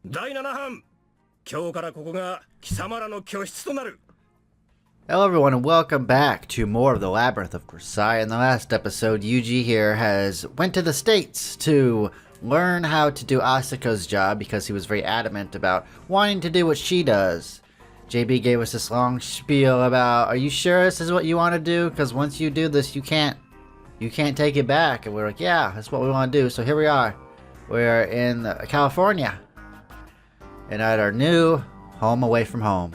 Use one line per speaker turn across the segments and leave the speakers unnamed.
第7班、今日からここが貴様らの居室となる。
Hello everyone and welcome back to more of the Labyrinth of Grisaia. In the last episode, Yuuji here went to the States to learn how to do Asaka's job because he was very adamant about wanting to do what she does. JB gave us this long spiel about, are you sure this is what you want to do? Because once you do this, you can't take it back. And we're like, yeah, that's what we want to do. So here we are. We're in California. And at our new home away from home.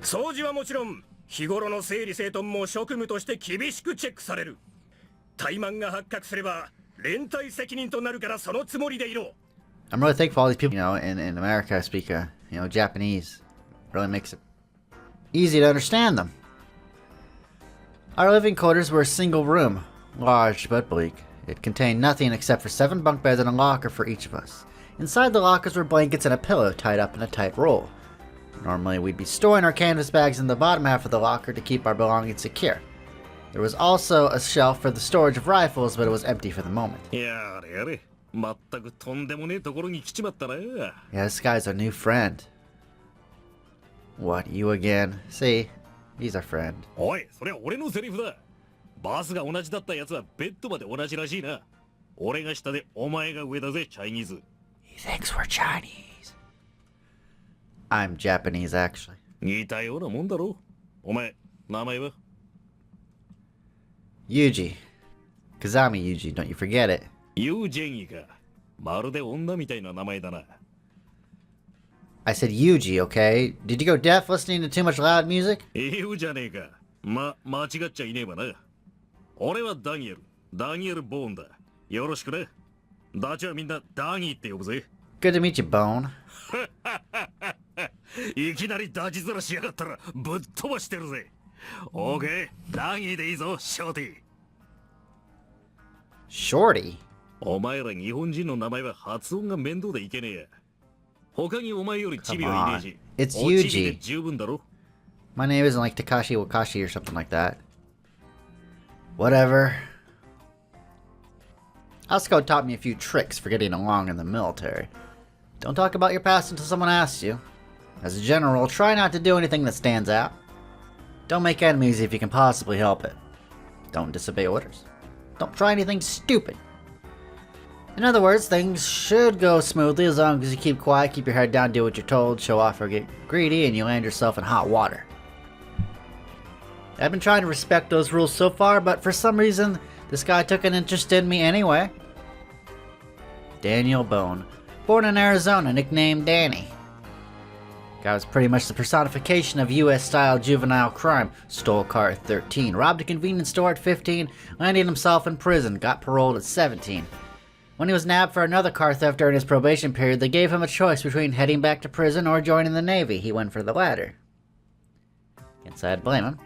掃除はもちろん、日頃の整理整頓も職務として厳しくチェックされる。怠慢が発覚すれば連帯責任となるからそのつもりでいろ。
I'm really thankful all these people, in America speak, Japanese. Really makes it easy to understand them. Our living quarters were a single room, large but bleak. It contained nothing except for 7 bunk beds and a locker for each of us. Inside the lockers were blankets and a pillow tied up in a tight roll. Normally, we'd be storing our canvas bags in the bottom half of the locker to keep our belongings secure. There was also a shelf for the storage of rifles, but it was empty for the moment. Yeah, this guy's our new friend. What, you again? See, he's our friend.
おい、それは俺のセリフだ。バスが同じだったやつはベッドまで同じらしいな。俺が下でお前が上だぜ、チャイニーズ。
He thinks we're Chinese. I'm Japanese, actually.
似たようなもんだろ。お前、名前は？
Yuuji. Kazami Yuuji, don't you forget it.
ユージェンイか。まるで女みたいな名前だな。
I said Yuuji, okay? Did you go deaf listening to too much loud music?
言うじゃねえか。間違っちゃいねえわな。俺はダニエル。ダニエル・ボーンだ。よろしくね。ダチはみんなダニーって呼ぶぜ。
Good to meet you, Bone.
いきなりダチ面しやがったらぶっ飛ばしてるぜ。オーケー、ダニーでいいぞ、ショーティ。
Shorty?
お前ら日本人の名前は発音が面倒でいけねえや。他にお前よりチビはいねえし。
It's Yuuji.
で十分だろ。
My name isn't like Takashi Wakashi or something like that. Whatever. Asuko taught me a few tricks for getting along in the military. Don't talk about your past until someone asks you. As a general, try not to do anything that stands out. Don't make enemies if you can possibly help it. Don't disobey orders. Don't try anything stupid. In other words, things should go smoothly as long as you keep quiet, keep your head down, do what you're told, show off or get greedy, and you land yourself in hot water. I've been trying to respect those rules so far, but for some reason, this guy took an interest in me anyway. Daniel Bone. Born in Arizona, nicknamed Danny. Guy was pretty much the personification of US-style juvenile crime. Stole a car at 13, robbed a convenience store at 15, landed himself in prison, got paroled at 17. When he was nabbed for another car theft during his probation period, they gave him a choice between heading back to prison or joining the Navy. He went for the latter. Can't say I'd blame him.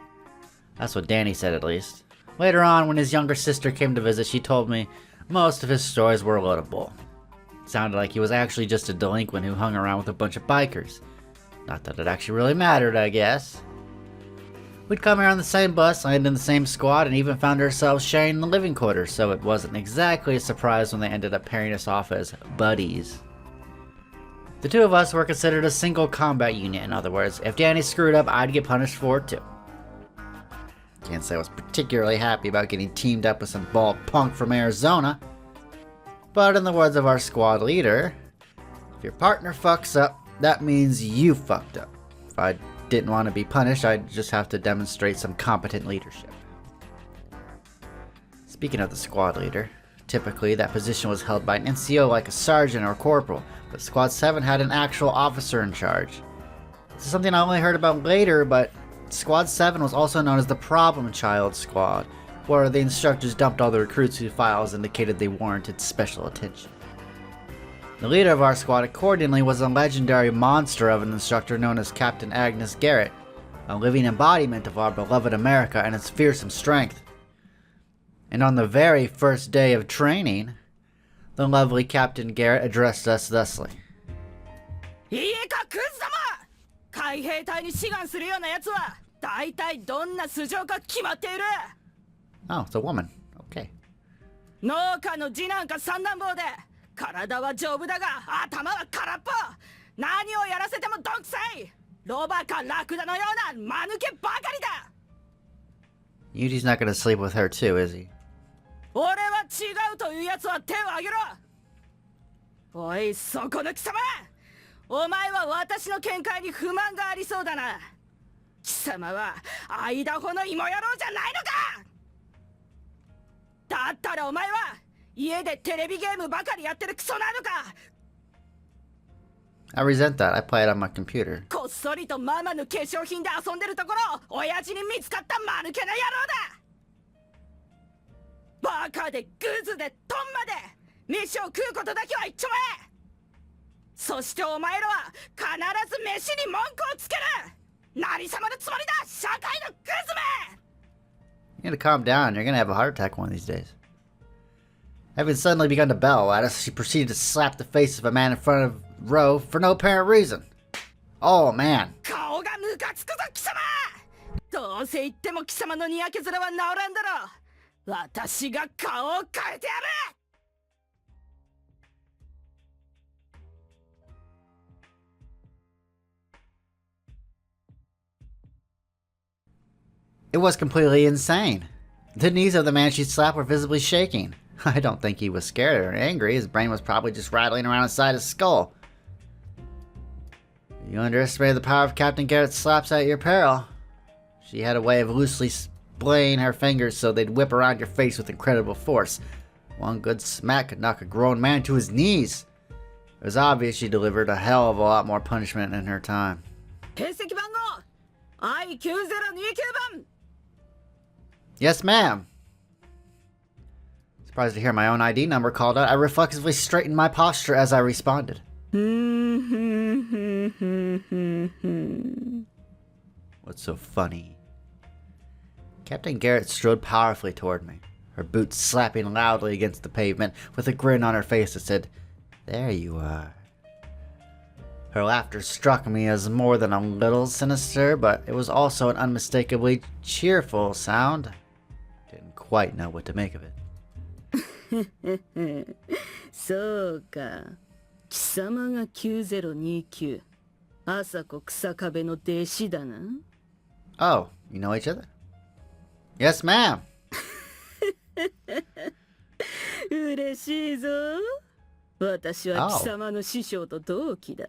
That's what Danny said, at least. Later on, when his younger sister came to visit, she told me most of his stories were a load of bull. Sounded like he was actually just a delinquent who hung around with a bunch of bikers. Not that it actually really mattered, I guess. We'd come here on the same bus, landed in the same squad, and even found ourselves sharing the living quarters, so it wasn't exactly a surprise when they ended up pairing us off as buddies. The two of us were considered a single combat unit, in other words. If Danny screwed up, I'd get punished for it too. Can't say I was particularly happy about getting teamed up with some bald punk from Arizona. But in the words of our squad leader, if your partner fucks up, that means you fucked up. If I didn't want to be punished, I'd just have to demonstrate some competent leadership. Speaking of the squad leader, typically that position was held by an NCO like a sergeant or corporal, but Squad 7 had an actual officer in charge. This is something I only heard about later, but Squad 7 was also known as the Problem Child Squad, where the instructors dumped all the recruits whose files indicated they warranted special attention. The leader of our squad accordingly was a legendary monster of an instructor known as Captain Agnes Garrett, a living embodiment of our beloved America and its fearsome strength. And on the very first day of training, the lovely Captain Garrett addressed us thusly. Oh, it's a woman. Okay.
農家の次男か三男坊で体は丈夫だが頭は空っぽ何をやらせてもどんくさいロバかラクダのような間抜けばかりだ
Yuji's not gonna sleep with her too, is he?
俺は違うというやつは手を挙げろおいそこの貴様お前は私の見解に不満がありそうだな貴様はアイダホの芋野郎じゃないのかだったらお前は家でテレビゲームばかりやってるクソなのか
I resent that. I play it on my computer.
こっそりとママの化粧品で遊んでるところ親父に見つかった間抜けな野郎だバカでグズでトンマで飯を食うことだけは一丁前そしてお前らは必ず飯に文句をつける何様のつもりだ社会のグズめ
You gotta calm down. You're gonna have a heart attack one of these days. Having suddenly begun to bellow at us, she proceeded to slap the face of a man in front of Ro for no apparent reason. Oh, man.
顔がムカつくぞ貴様どうせ言っても貴様のにやけ面は治らんだろ私が顔を変えてやる
It was completely insane. The knees of the man she slapped were visibly shaking. I don't think he was scared or angry. His brain was probably just rattling around inside his skull. You underestimated the power of Captain Garrett's slaps at your peril. She had a way of loosely splaying her fingers so they'd whip around your face with incredible force. One good smack could knock a grown man to his knees. It was obvious she delivered a hell of a lot more punishment in her time.
形跡番号 I9029 番
Yes, ma'am. Surprised to hear my own ID number called out. I reflexively straightened my posture as I responded. What's so funny? Captain Garrett strode powerfully toward me, her boots slapping loudly against the pavement, with a grin on her face that said, "There you are." Her laughter struck me as more than a little sinister, but it was also an unmistakably cheerful sound. Didn't quite know what to make of it.
そうか貴様が9029朝子草壁の弟子だな
Oh, you know each other? Yes, ma'am.
嬉しいぞ私は貴様の師匠と同期だ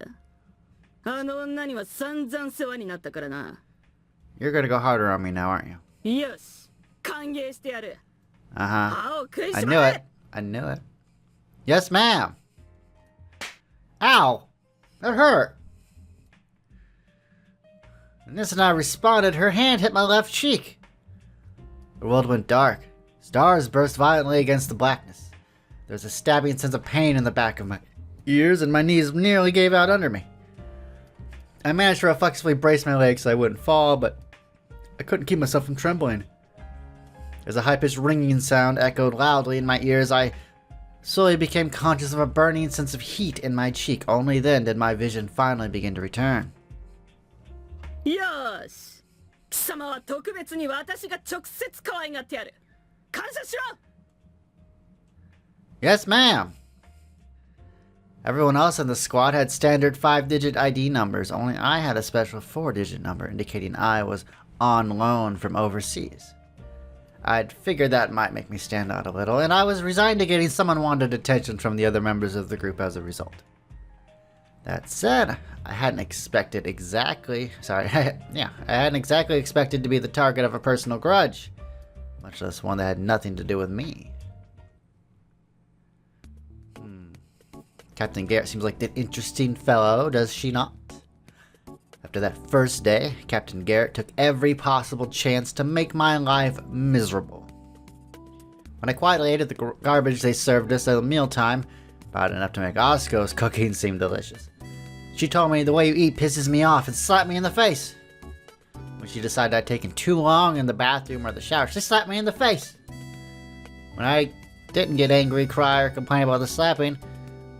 あの女には散々世話になったからな
You're gonna go harder on me now, aren't you?
よし歓迎してやる
Uh-huh.
歯を食い
I
し
knew
ば
it.
れ
I knew it. Yes, ma'am. Ow! That hurt. And as I responded, her hand hit my left cheek. The world went dark. Stars burst violently against the blackness. There was a stabbing sense of pain in the back of my ears, and my knees nearly gave out under me. I managed to reflexively brace my legs so I wouldn't fall, but I couldn't keep myself from trembling. As a high-pitched ringing sound echoed loudly in my ears, I slowly became conscious of a burning sense of heat in my cheek. Only then did my vision finally begin to return.
よし貴様は特別に私が直接可愛がってやる感謝しろ
Yes, ma'am. Everyone else in the squad had standard 5-digit ID numbers. Only I had a special 4-digit number indicating I was on loan from overseas. I'd figured that might make me stand out a little, and I was resigned to getting some unwanted attention from the other members of the group as a result. That said, I hadn't expected exactly... I hadn't exactly expected to be the target of a personal grudge, much less one that had nothing to do with me. Captain Garrett seems like an interesting fellow, does she not? After that first day, Captain Garrett took every possible chance to make my life miserable. When I quietly ate the garbage they served us at mealtime, about enough to make Osco's cooking seem delicious, she told me the way you eat pisses me off and slapped me in the face. When she decided I'd taken too long in the bathroom or the shower, she slapped me in the face. When I didn't get angry, cry, or complain about the slapping,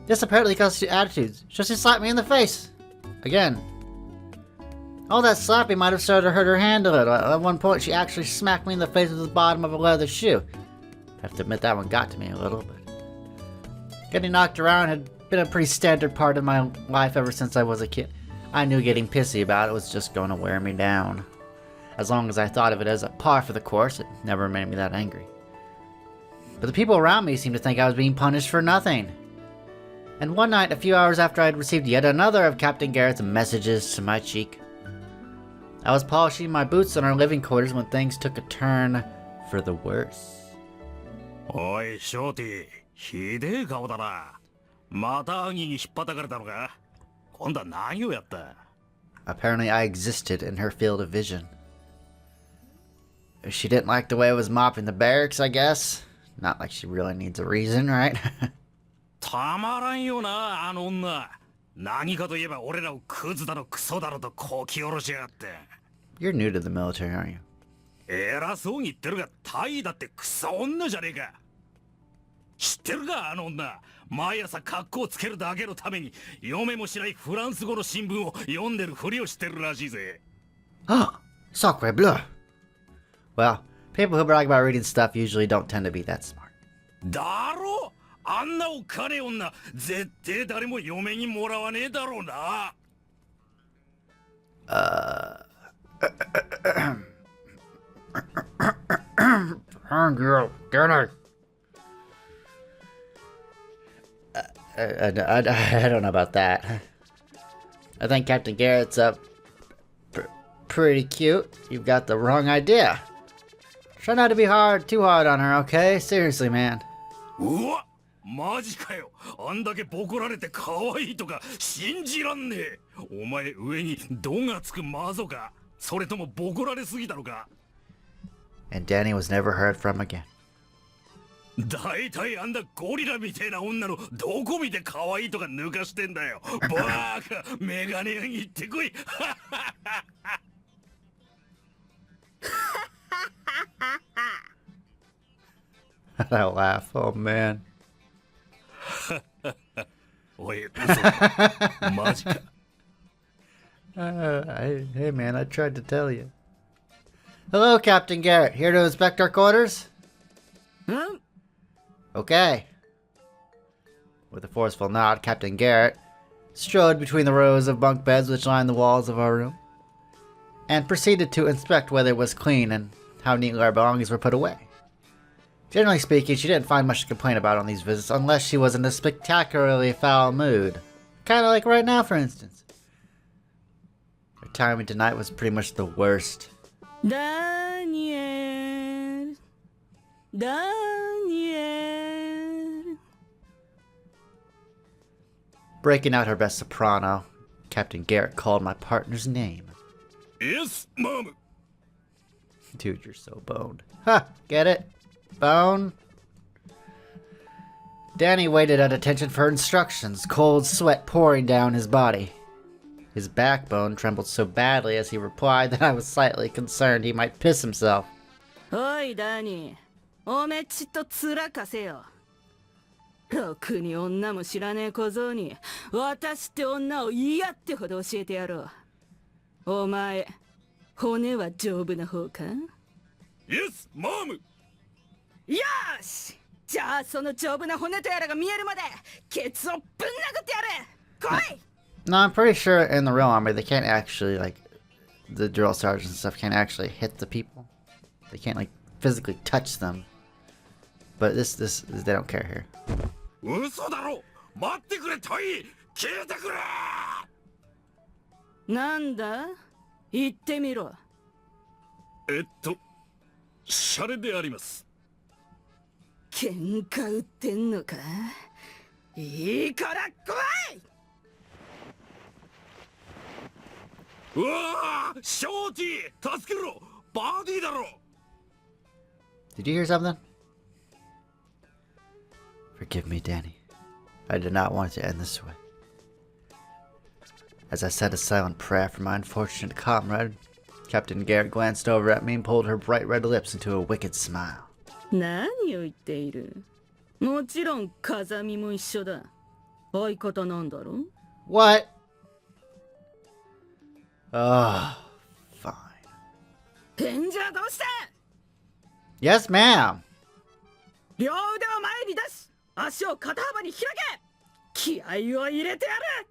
this apparently caused two attitudes, so she slapped me in the face. Again. All that slapping might have started to hurt her hand a little. At one point, she actually smacked me in the face with the bottom of a leather shoe. I have to admit that one got to me a little, but getting knocked around had been a pretty standard part of my life ever since I was a kid. I knew getting pissy about it was just going to wear me down. As long as I thought of it as a par for the course, it never made me that angry. But the people around me seemed to think I was being punished for nothing. And one night, a few hours after I had received yet another of Captain Garrett's messages to my cheek, I was polishing my boots in our living quarters when things took a turn for the worse.
おい、ショーティー、ひでえ顔だな。また兄に引っ叩かれたのか？今度は何をやった？
Apparently I existed in her field of vision. She didn't like the way I was mopping the barracks, I guess. Not like she really needs a reason, right?
たまらんよな、あの女。何かといえば俺らをクズだのクソだろとこき下ろしやがって。
You're new to the military, aren't you?
偉そうに言ってるが、タイだってクソ女じゃねえか。知ってるか、あの女。毎朝格好つけるだけのために読めもしないフランス語の新聞を読んでるふりをしてるらしいぜ。
Ah, sacre bleu. Well, people who brag about reading stuff usually don't tend to be that smart.
だろ？あんなお金女、絶対誰も嫁にもらわねえだろうな。
Girl, get her. I don't know about that. I think Captain Garrett's pretty cute. You've got the wrong idea. Try not to be too hard on her, okay? Seriously, man.
うわ、マジかよ。あんだけボコられて可愛いとか信じらんねえ。お前上にドがつくマゾか、それともボコられすぎたのか。
And Danny was never heard from again.
だいたいあんなゴリラみてえな女のどこ見て可愛いとか抜かしてんだよ。バーカ、メガネ屋に行ってこい。
That laugh, oh man.
おい、嘘。マジか。
Hey man, I tried to tell you. Hello, Captain Garrett. Here to inspect our quarters?
Hmm?
Okay. With a forceful nod, Captain Garrett strode between the rows of bunk beds which lined the walls of our room, and proceeded to inspect whether it was clean and how neatly our belongings were put away. Generally speaking, she didn't find much to complain about on these visits unless she was in a spectacularly foul mood. Kinda like right now, for instance. Her timing tonight was pretty much the worst.
Daniel.
Breaking out her best soprano, Captain Garrett called my partner's name.
Yes, Mom.
Dude, you're so boned. Ha! Get it? Bone? Danny waited at attention for instructions, cold sweat pouring down his body. His backbone trembled so badly as he replied that I was slightly concerned he might piss himself.
おいダニー、おめちっとつらかせよ。ろくに女も知らねえ小僧に私って女を嫌ってほど教えてやろう。お前、骨は丈夫な方か？
Yes, Mom.
よし、じゃあその丈夫な骨とやらが見えるまでケツをぶん殴ってやれ。来い。
No, I'm pretty sure in the real army they can't actually, like, the drill sergeants and stuff can't actually hit the people. They can't, like, physically touch them. But this, they don't care here.
嘘だろ。待ってくれ、トイ。聞いてくれ。
なんだ？言ってみろ。
シャレであります。
喧嘩売ってんのか？いいから来い。
うわー、ショーティー、助けろ。バディだろ。
Did you hear something? Forgive me, Danny. I did not want it to end this way. As I said a silent prayer for my unfortunate comrade, Captain Garrett glanced over at me and pulled her bright red lips into a wicked smile.
何を言っている？もちろん風見も一緒だ。相方なんだろ？
What? Oh, fine.
返事はどうした？
Yes, ma'am.
両腕を前に出し、足を肩幅に開け。気合を入れてやる。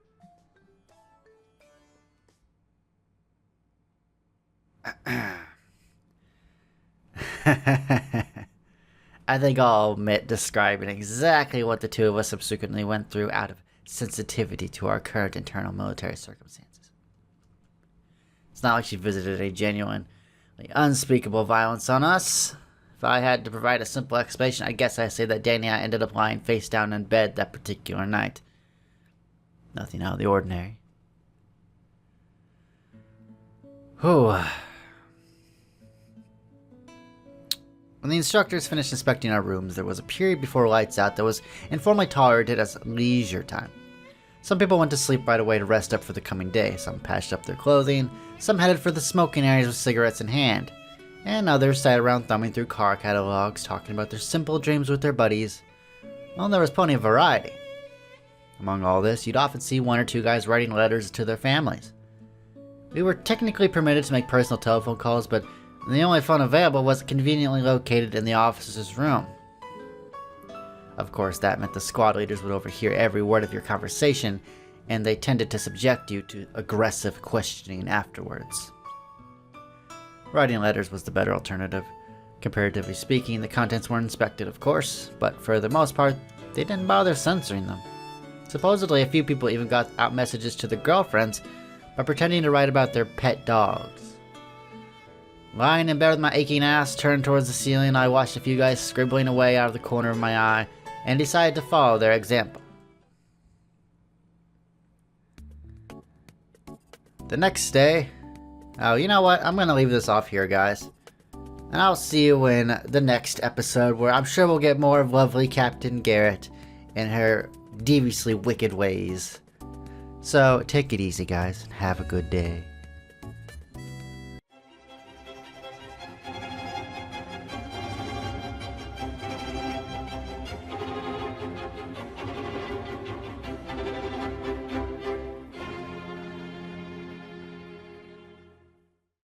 I think I'll omit describing exactly what the two of us subsequently went through out of sensitivity to our current internal military circumstances. It's not like she visited a genuine, unspeakable violence on us. If I had to provide a simple explanation, I guess I'd say that Danny and I ended up lying face down in bed that particular night. Nothing out of the ordinary. Whew. When the instructors finished inspecting our rooms, there was a period before lights out that was informally tolerated as leisure time. Some people went to sleep right away to rest up for the coming day, some patched up their clothing, some headed for the smoking areas with cigarettes in hand, and others sat around thumbing through car catalogs, talking about their simple dreams with their buddies. Well, there was plenty of variety. Among all this, you'd often see one or two guys writing letters to their families. We were technically permitted to make personal telephone calls, but the only phone available was conveniently located in the officer's room. Of course, that meant the squad leaders would overhear every word of your conversation, and they tended to subject you to aggressive questioning afterwards. Writing letters was the better alternative. Comparatively speaking, the contents weren't inspected, of course, but for the most part, they didn't bother censoring them. Supposedly, a few people even got out messages to their girlfriends by pretending to write about their pet dogs. Lying in bed with my aching ass turned towards the ceiling, I watched a few guys scribbling away out of the corner of my eye and decided to follow their example. The next day... Oh, you know what? I'm going to leave this off here, guys. And I'll see you in the next episode, where I'm sure we'll get more of lovely Captain Garrett and her deviously wicked ways. So, take it easy, guys, and have a good day.